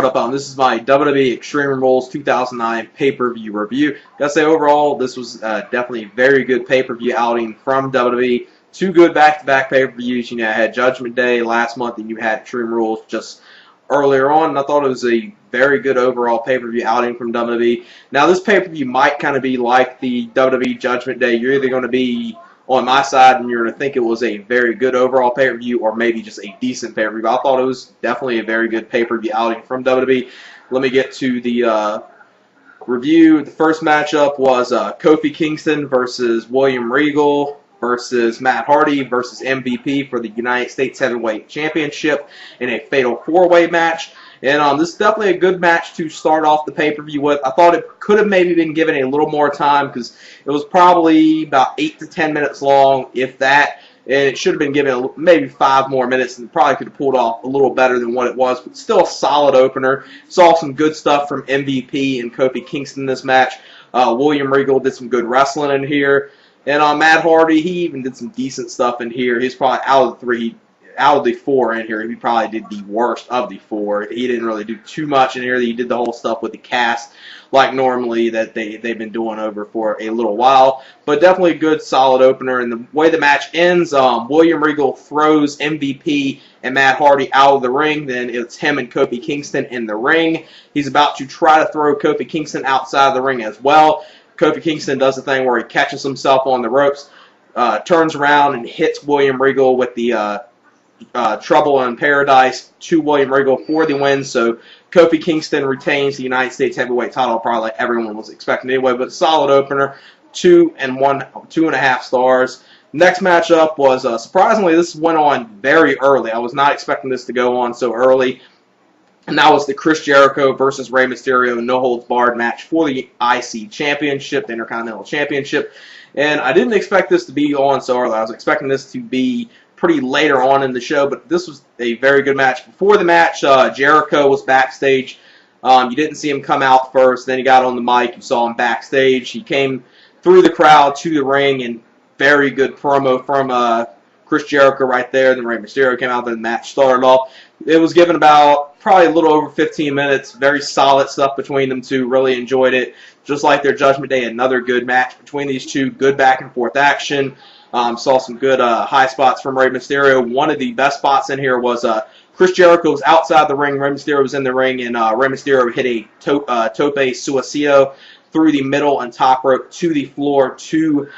what up? This is my WWE Extreme Rules 2009 pay-per-view review. Gotta say, overall, this was definitely a very good pay-per-view outing from WWE. Two good back-to-back pay-per-views. You know, I had Judgment Day last month, and you had Extreme Rules just earlier on. And I thought it was a very good overall pay-per-view outing from WWE. Now, this pay-per-view might kind of be like the WWE Judgment Day. You're either going to be on my side, and you're going to think it was a very good overall pay-per-view, or maybe just a decent pay-per-view. But I thought it was definitely a very good pay-per-view outing from WWE. Let me get to the review. The first matchup was Kofi Kingston versus William Regal versus Matt Hardy versus MVP for the United States Heavyweight Championship in a fatal four-way match. And this is definitely a good match to start off the pay-per-view with. I thought it could have maybe been given a little more time because it was probably about 8 to 10 minutes long, if that. And it should have been given maybe 5 more minutes, and probably could have pulled off a little better than what it was. But still a solid opener. Saw some good stuff from MVP and Kofi Kingston in this match. William Regal did some good wrestling in here. And Matt Hardy, he even did some decent stuff in here. He's probably out of the 4 in here, he probably did the worst of the 4. He didn't really do too much in here. He did the whole stuff with the cast like normally that they've been doing over for a little while. But definitely a good, solid opener. And the way the match ends, William Regal throws MVP and Matt Hardy out of the ring. Then it's him and Kofi Kingston in the ring. He's about to try to throw Kofi Kingston outside of the ring as well. Kofi Kingston does the thing where he catches himself on the ropes, turns around and hits William Regal with the Trouble in Paradise to William Regal for the win. So Kofi Kingston retains the United States Heavyweight title, probably like everyone was expecting anyway, but solid opener, 2.5 stars. Next matchup was, surprisingly, this went on very early. I was not expecting this to go on so early. And that was the Chris Jericho versus Rey Mysterio no-holds-barred match for the IC Championship, the Intercontinental Championship. And I didn't expect this to be on so early. I was expecting this to be pretty later on in the show, but this was a very good match. Before the match, Jericho was backstage. You didn't see him come out first. Then he got on the mic. You saw him backstage. He came through the crowd to the ring, and very good promo from Chris Jericho right there. Then Rey Mysterio came out, then the match started off. It was given about probably a little over 15 minutes. Very solid stuff between them two. Really enjoyed it. Just like their Judgment Day, another good match between these two. Good back and forth action. Saw some good high spots from Rey Mysterio. One of the best spots in here was Chris Jericho was outside the ring. Rey Mysterio was in the ring, and Rey Mysterio hit a tope suicida through the middle and top rope to the floor to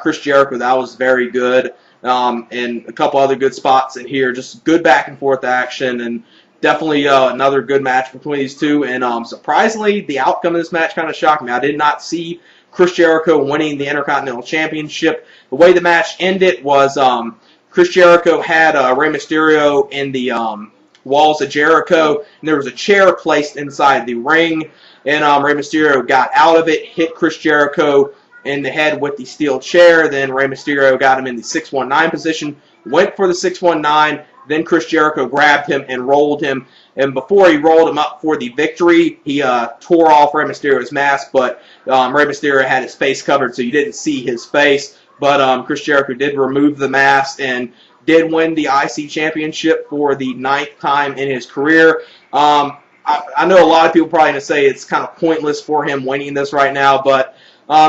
Chris Jericho. That was very good. And a couple other good spots in here. Just good back and forth action, and definitely another good match between these two. And surprisingly, the outcome of this match kind of shocked me. I did not see Chris Jericho winning the Intercontinental Championship. The way the match ended was Chris Jericho had Rey Mysterio in the walls of Jericho, and there was a chair placed inside the ring, and Rey Mysterio got out of it, hit Chris Jericho in the head with the steel chair. Then Rey Mysterio got him in the 619 position, went for the 619, then Chris Jericho grabbed him and rolled him. And before he rolled him up for the victory, he tore off Rey Mysterio's mask, but Rey Mysterio had his face covered, so you didn't see his face. But Chris Jericho did remove the mask and did win the IC Championship for the 9th time in his career. I know a lot of people probably going to say it's kind of pointless for him winning this right now, but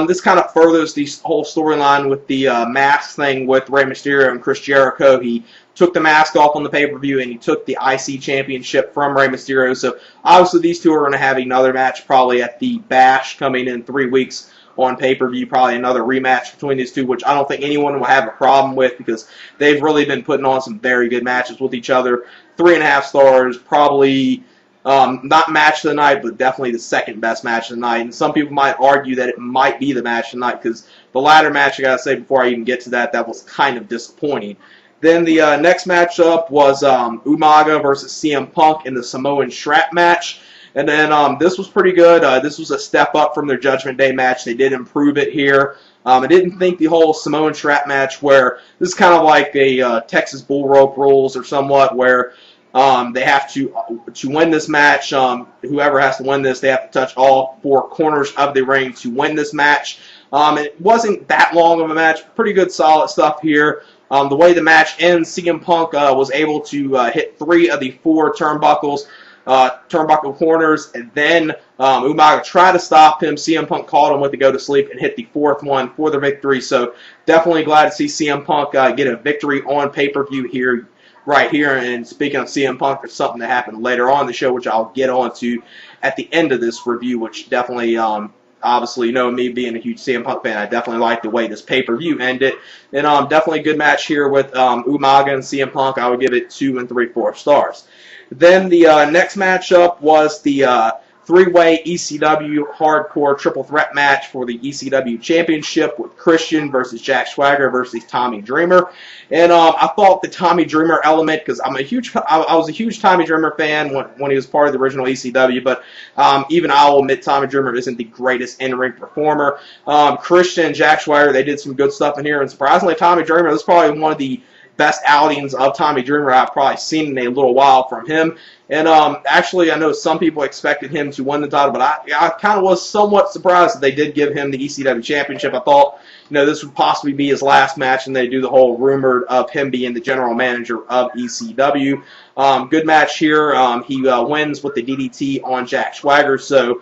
this kind of furthers the whole storyline with the mask thing with Rey Mysterio and Chris Jericho. He took the mask off on the pay-per-view, and he took the IC Championship from Rey Mysterio. So obviously these two are going to have another match probably at the Bash coming in 3 weeks on pay-per-view, probably another rematch between these two, which I don't think anyone will have a problem with because they've really been putting on some very good matches with each other. 3.5 stars, probably not match of the night, but definitely the second best match of the night. And some people might argue that it might be the match of the night because the latter match, I gotta say before I even get to that, that was kind of disappointing. Then the next matchup was Umaga versus CM Punk in the Samoan Strap match. And then this was pretty good. This was a step up from their Judgment Day match. They did improve it here. I didn't think the whole Samoan Strap match where this is kind of like a Texas Bull Rope rules or somewhat where they have to win this match. Whoever has to win this, they have to touch all 4 corners of the ring to win this match. It wasn't that long of a match. Pretty good, solid stuff here. The way the match ends, CM Punk was able to hit 3 of the 4 turnbuckles. turnbuckle corners, and then Umaga tried to stop him. CM Punk caught him with the go to sleep and hit the fourth one for the victory. So definitely glad to see CM Punk get a victory on pay-per-view here. Right here, and speaking of CM Punk, there's something that happened later on in the show, which I'll get on to at the end of this review, which definitely, obviously, me being a huge CM Punk fan, I definitely like the way this pay-per-view ended. And definitely a good match here with Umaga and CM Punk. I would give it 2 3/4 stars. Then the next matchup was the three-way ECW hardcore triple threat match for the ECW championship with Christian versus Jack Swagger versus Tommy Dreamer. And I thought the Tommy Dreamer element, because I was a huge Tommy Dreamer fan when he was part of the original ECW, but even I'll admit Tommy Dreamer isn't the greatest in-ring performer. Christian and Jack Swagger, they did some good stuff in here, and surprisingly, Tommy Dreamer, this is probably one of the best outings of Tommy Dreamer I've probably seen in a little while from him. And actually, I know some people expected him to win the title, but I kind of was somewhat surprised that they did give him the ECW championship. I thought, this would possibly be his last match, and they do the whole rumored of him being the general manager of ECW. Good match here. He wins with the DDT on Jack Swagger, so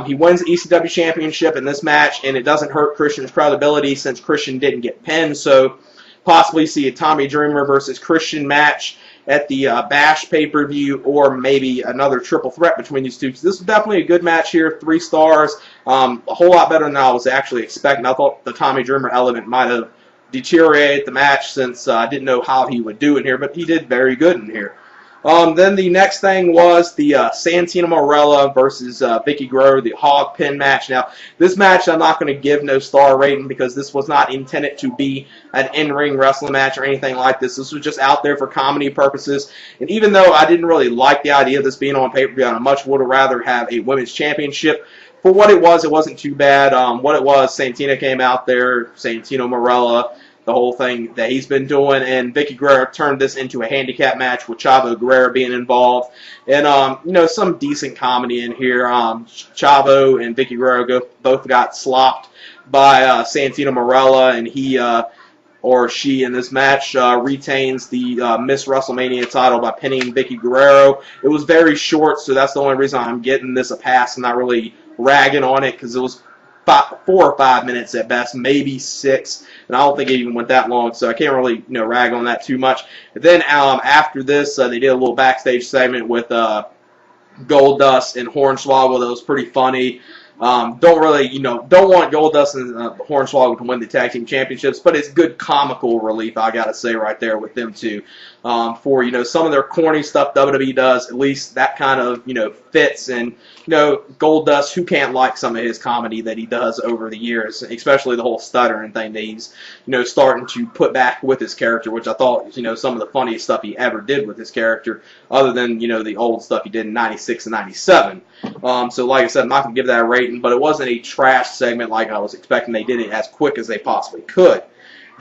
he wins the ECW championship in this match, and it doesn't hurt Christian's credibility since Christian didn't get pinned, so possibly see a Tommy Dreamer versus Christian match at the Bash pay-per-view, or maybe another triple threat between these two. So this is definitely a good match here, 3 stars, a whole lot better than I was actually expecting. I thought the Tommy Dreamer element might have deteriorated the match since I didn't know how he would do in here, but he did very good in here. Then the next thing was the Santino Marella versus Vicky Guerrero, the Hog Pin match. Now, this match I'm not going to give no star rating because this was not intended to be an in-ring wrestling match or anything like this. This was just out there for comedy purposes. And even though I didn't really like the idea of this being on pay-per-view, I much would have rather have a women's championship. For what it wasn't too bad. What it was, Santino came out there, Santino Marella, the whole thing that he's been doing, and Vicky Guerrero turned this into a handicap match with Chavo Guerrero being involved, and some decent comedy in here. Chavo and Vicky Guerrero both got slopped by Santino Marella, and he or she in this match retains the Miss WrestleMania title by pinning Vicky Guerrero. It was very short, so that's the only reason I'm getting this a pass and not really ragging on it, because it was 4 or 5 minutes at best, maybe 6, and I don't think it even went that long, so I can't really rag on that too much. And then after this, they did a little backstage segment with Goldust and Hornswoggle that was pretty funny. Don't want Goldust and Hornswoggle to win the tag team championships, but it's good comical relief, I gotta say, right there with them two. For some of their corny stuff WWE does, at least that kind of fits. And Goldust, who can't like some of his comedy that he does over the years, especially the whole stuttering thing that he's starting to put back with his character, which I thought some of the funniest stuff he ever did with his character, other than the old stuff he did in '96 and '97. So like I said, I'm not gonna give that a rating, but it wasn't a trash segment like I was expecting. They did it as quick as they possibly could.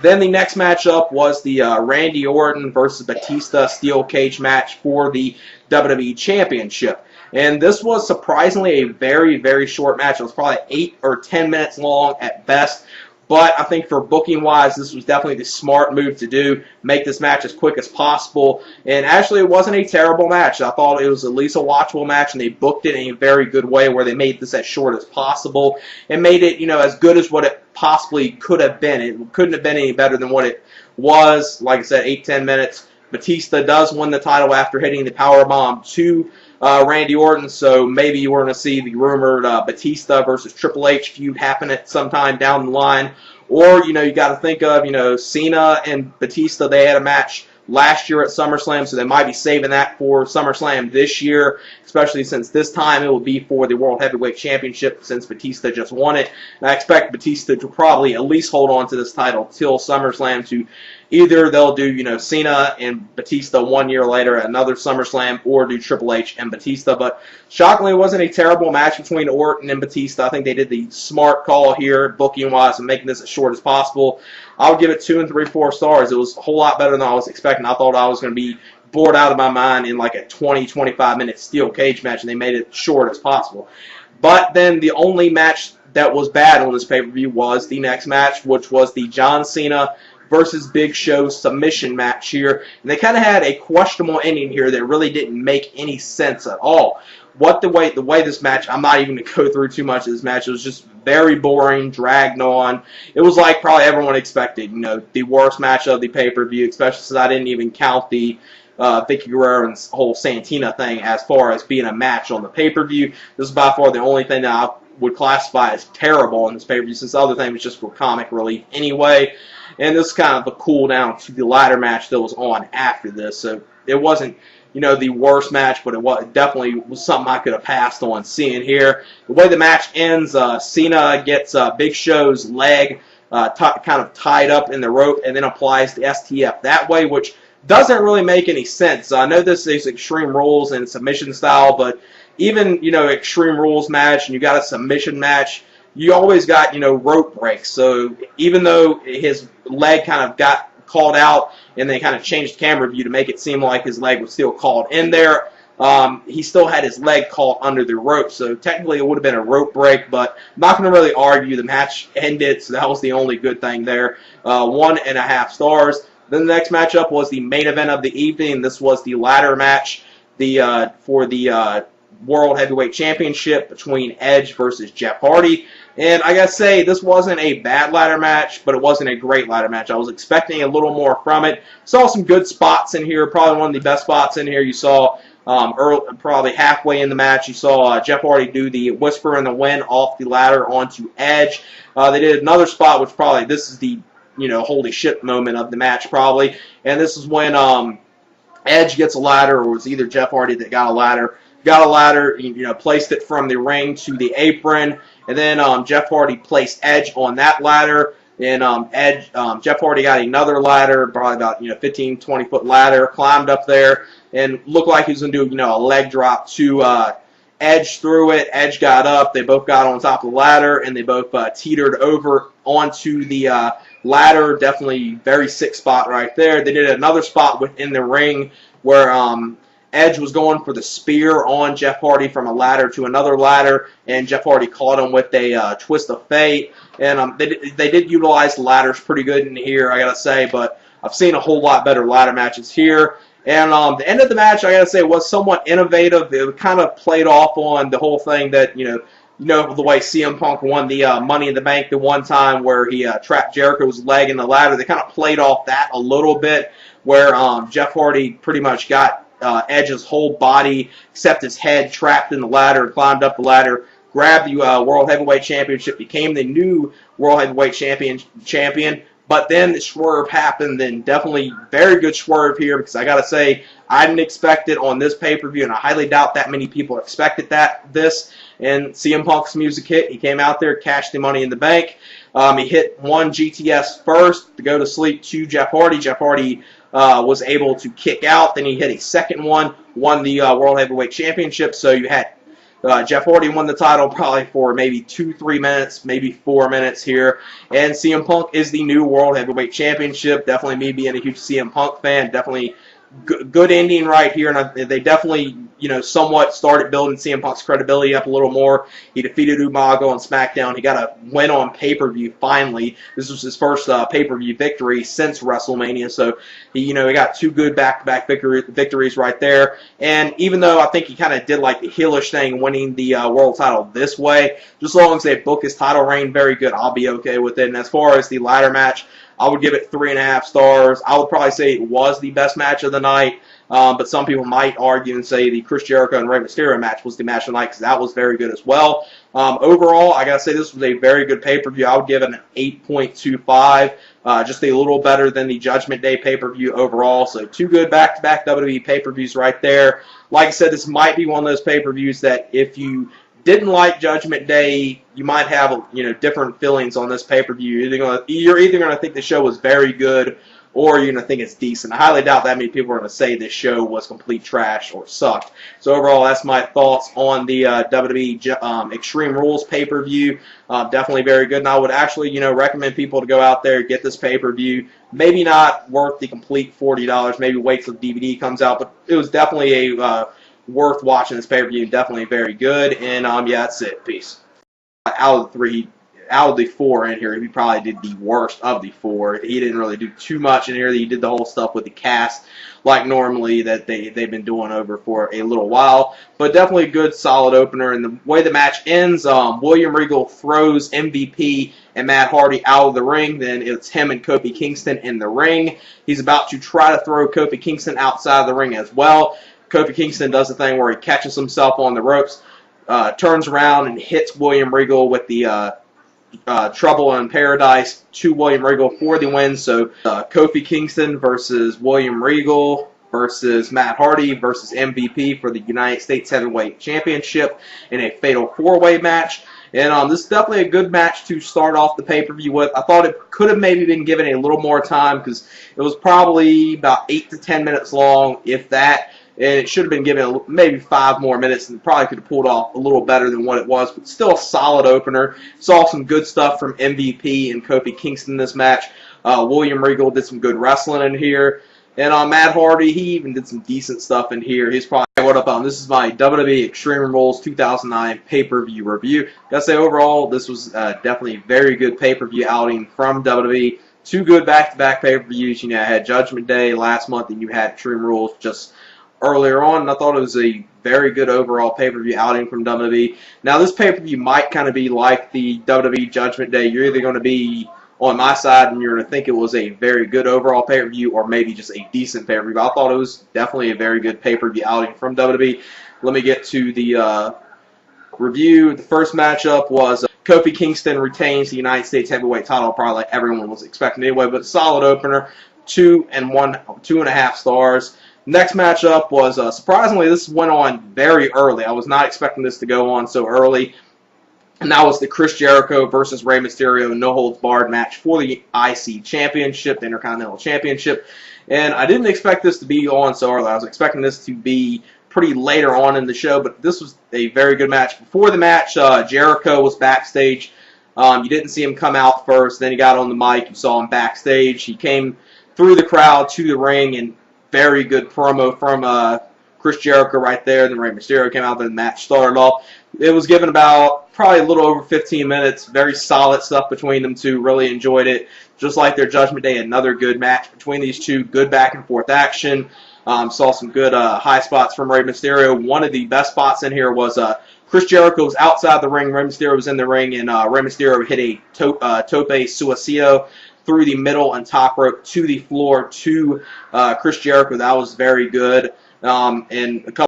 Then the next matchup was the Randy Orton versus Batista steel cage match for the WWE Championship. And this was surprisingly a very, very short match. It was probably 8 or 10 minutes long at best. But I think for booking-wise, this was definitely the smart move to do. Make this match as quick as possible. And actually, it wasn't a terrible match. I thought it was at least a watchable match, and they booked it in a very good way where they made this as short as possible and made it, as good as what it possibly could have been. It couldn't have been any better than what it was. Like I said, 8-10 minutes. Batista does win the title after hitting the powerbomb to Randy Orton, so maybe we're going to see the rumored Batista versus Triple H feud happen at some time down the line. Or, you got to think of, Cena and Batista, they had a match last year at SummerSlam, so they might be saving that for SummerSlam this year, especially since this time it will be for the World Heavyweight Championship since Batista just won it. And I expect Batista to probably at least hold on to this title till SummerSlam to either they'll do, Cena and Batista 1 year later at another SummerSlam, or do Triple H and Batista. But shockingly, it wasn't a terrible match between Orton and Batista. I think they did the smart call here, booking-wise, and making this as short as possible. I would give it 2 3/4 stars. It was a whole lot better than I was expecting. I thought I was going to be bored out of my mind in like a 20-25 minute steel cage match, and they made it short as possible. But then the only match that was bad on this pay-per-view was the next match, which was the John Cena versus Big Show's submission match here. And they kind of had a questionable ending here that really didn't make any sense at all. The way this match, I'm not even going to go through too much of this match. It was just very boring, dragged on. It was like probably everyone expected, the worst match of the pay-per-view, especially since I didn't even count the Vicky Guerrero and whole Santina thing as far as being a match on the pay-per-view. This is by far the only thing that I would classify as terrible in this pay-per-view, since the other thing was just for comic relief anyway. And this is kind of a cool down to the ladder match that was on after this. So it wasn't, the worst match, but it definitely was something I could have passed on seeing here. The way the match ends, Cena gets Big Show's leg kind of tied up in the rope and then applies the STF that way, which doesn't really make any sense. I know this is Extreme Rules and submission style, but even, Extreme Rules match and you got a submission match, you always got, rope breaks. So even though his leg kind of got called out and they kind of changed the camera view to make it seem like his leg was still called in there, he still had his leg caught under the rope. So technically it would have been a rope break, but I'm not going to really argue. The match ended, so that was the only good thing there. 1.5 stars. Then the next matchup was the main event of the evening. This was the ladder match for the World Heavyweight Championship between Edge versus Jeff Hardy. And I gotta say, this wasn't a bad ladder match, but it wasn't a great ladder match. I was expecting a little more from it. Saw some good spots in here. Probably one of the best spots in here you saw probably halfway in the match. You saw Jeff Hardy do the Whisper in the Wind off the ladder onto Edge. They did another spot, which probably this is the holy shit moment of the match probably. And this is when Edge gets a ladder, or it was either Jeff Hardy that got a ladder. Placed it from the ring to the apron, and then Jeff Hardy placed Edge on that ladder, and Jeff Hardy got another ladder, probably about 15, 20 foot ladder, climbed up there, and looked like he was going to do a leg drop to Edge through it. Edge got up, they both got on top of the ladder, and they both teetered over onto the ladder. Definitely very sick spot right there. They did another spot within the ring where Edge was going for the spear on Jeff Hardy from a ladder to another ladder, and Jeff Hardy caught him with a twist of fate. And they did utilize the ladders pretty good in here, I gotta say, but I've seen a whole lot better ladder matches here. And the end of the match, I gotta say, was somewhat innovative. It kind of played off on the whole thing that the way CM Punk won the Money in the Bank the one time, where he trapped Jericho's leg in the ladder. They kind of played off that a little bit, where Jeff Hardy pretty much got Edge's whole body, except his head, trapped in the ladder, climbed up the ladder, grabbed the World Heavyweight Championship, became the new World Heavyweight Champion. But then the swerve happened, and definitely very good swerve here, because I gotta say, I didn't expect it on this pay-per-view, and I highly doubt that many people expected this. And CM Punk's music hit. He came out there, cashed the Money in the Bank. He hit one GTS first to go to sleep to Jeff Hardy. Jeff Hardy was able to kick out. Then he hit a second one, won the World Heavyweight Championship. So you had Jeff Hardy won the title probably for maybe 2-3 minutes, maybe 4 minutes here. And CM Punk is the new World Heavyweight Championship. Definitely me being a huge CM Punk fan, definitely good ending right here, and they definitely, somewhat started building CM Punk's credibility up a little more. He defeated Umaga on SmackDown. He got a win on pay-per-view finally. This was his first pay-per-view victory since WrestleMania, so he got two good back-to-back victories right there. And even though I think he kind of did like the heelish thing, winning the world title this way, just as long as they book his title reign very good, I'll be okay with it. And as far as the ladder match, I would give it 3.5 stars. I would probably say it was the best match of the night, but some people might argue and say the Chris Jericho and Rey Mysterio match was the match of the night, because that was very good as well. Overall, I gotta say this was a very good pay-per-view. I would give it an 8.25, just a little better than the Judgment Day pay-per-view overall. So two good back-to-back WWE pay-per-views right there. Like I said, this might be one of those pay-per-views that if you didn't like Judgment Day, you might have different feelings on this pay-per-view. You're either going to think the show was very good, or you're going to think it's decent. I highly doubt that many people are going to say this show was complete trash or sucked. So overall, that's my thoughts on the WWE Extreme Rules pay-per-view. Definitely very good, and I would actually recommend people to go out there, get this pay-per-view. Maybe not worth the complete $40. Maybe wait till the DVD comes out, but it was definitely a worth watching this pay-per-view. Definitely very good. And yeah, that's it. Peace. Out of the three, out of the 4 in here, he probably did the worst of the 4. He didn't really do too much in here. He did the whole stuff with the cast like normally that they've been doing over for a little while. But definitely a good, solid opener. And the way the match ends, William Regal throws MVP and Matt Hardy out of the ring. Then it's him and Kofi Kingston in the ring. He's about to try to throw Kofi Kingston outside of the ring as well. Kofi Kingston does the thing where he catches himself on the ropes, turns around and hits William Regal with the Trouble in Paradise to William Regal for the win. So Kofi Kingston versus William Regal versus Matt Hardy versus MVP for the United States Heavyweight Championship in a fatal 4-way match. And this is definitely a good match to start off the pay-per-view with. I thought it could have maybe been given a little more time because it was probably about 8 to 10 minutes long, if that. And it should have been given maybe 5 more minutes, and probably could have pulled off a little better than what it was. But still a solid opener. Saw some good stuff from MVP and Kofi Kingston in this match. William Regal did some good wrestling in here. And Matt Hardy, he even did some decent stuff in here. He's probably, what up, this is my WWE Extreme Rules 2009 pay-per-view review. Gotta say, overall, this was definitely a very good pay-per-view outing from WWE. 2 good back-to-back pay-per-views. You know, I had Judgment Day last month, and you had Extreme Rules just earlier on, and I thought it was a very good overall pay-per-view outing from WWE. Now, this pay-per-view might kind of be like the WWE Judgment Day. You're either going to be on my side and you're going to think it was a very good overall pay-per-view or maybe just a decent pay-per-view. I thought it was definitely a very good pay-per-view outing from WWE. Let me get to the review. The first matchup was Kofi Kingston retains the United States Heavyweight title, probably like everyone was expecting anyway, but solid opener, 2.5 stars. Next matchup was, surprisingly, this went on very early. I was not expecting this to go on so early. And that was the Chris Jericho versus Rey Mysterio no-holds-barred match for the IC Championship, the Intercontinental Championship. And I didn't expect this to be on so early. I was expecting this to be pretty later on in the show, but this was a very good match. Before the match, Jericho was backstage. You didn't see him come out first. Then he got on the mic. You saw him backstage. He came through the crowd to the ring, and very good promo from Chris Jericho right there. Then Rey Mysterio came out, then the match started off. It was given about probably a little over 15 minutes. Very solid stuff between them two. Really enjoyed it. Just like their Judgment Day, another good match between these two. Good back and forth action. Saw some good high spots from Rey Mysterio. One of the best spots in here was Chris Jericho was outside the ring. Rey Mysterio was in the ring, and Rey Mysterio hit a tope suicida through the middle and top rope to the floor to Chris Jericho. That was very good. And a couple